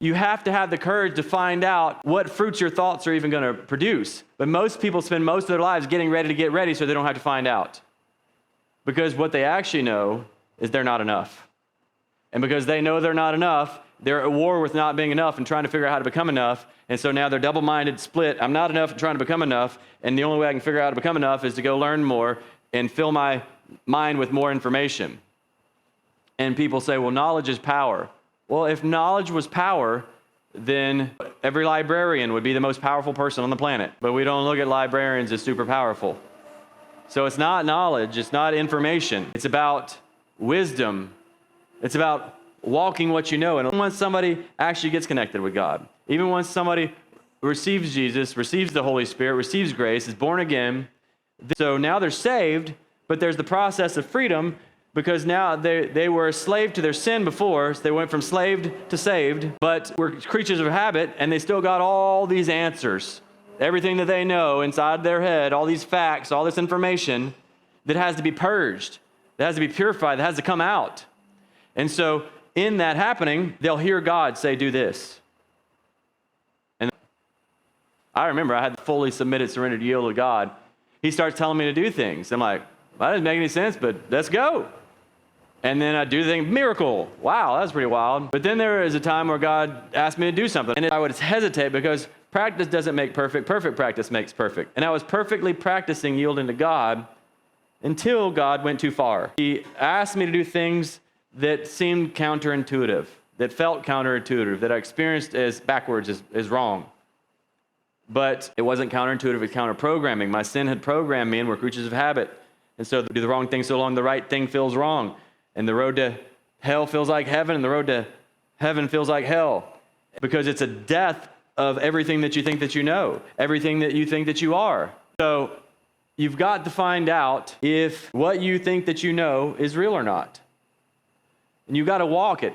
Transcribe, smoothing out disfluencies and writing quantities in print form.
You have to have the courage to find out what fruits your thoughts are even going to produce. But most people spend most of their lives getting ready to get ready so they don't have to find out. Because what they actually know is they're not enough. And because they know they're not enough, they're at war with not being enough and trying to figure out how to become enough. And so now they're double-minded, split. I'm not enough and trying to become enough. And the only way I can figure out how to become enough is to go learn more and fill my mind with more information. And people say, well, knowledge is power. Well, if knowledge was power, then every librarian would be the most powerful person on the planet. But we don't look at librarians as super powerful. So it's not knowledge, it's not information. It's about wisdom. It's about walking what you know. And once somebody actually gets connected with God, even once somebody receives Jesus, receives the Holy Spirit, receives grace, is born again, so now they're saved, but there's the process of freedom. Because now they were a slave to their sin before, so they went from slaved to saved, but were creatures of habit, and they still got all these answers. Everything that they know inside their head, all these facts, all this information that has to be purged, that has to be purified, that has to come out. And so in that happening, they'll hear God say, do this. And I remember I had fully submitted, surrendered, yield to God. He starts telling me to do things. I'm like, well, that doesn't make any sense, but let's go. And then I do the thing, miracle. Wow, that's pretty wild. But then there is a time where God asked me to do something. And I would hesitate because practice doesn't make perfect. Perfect practice makes perfect. And I was perfectly practicing yielding to God until God went too far. He asked me to do things that seemed counterintuitive, that felt counterintuitive, that I experienced as backwards, as wrong. But it wasn't counterintuitive, it was counter-programming. My sin had programmed me, and we're creatures of habit. And so do the wrong thing so long the right thing feels wrong. And the road to hell feels like heaven, and the road to heaven feels like hell. Because it's a death of everything that you think that you know, everything that you think that you are. So you've got to find out if what you think that you know is real or not. And you've got to walk it.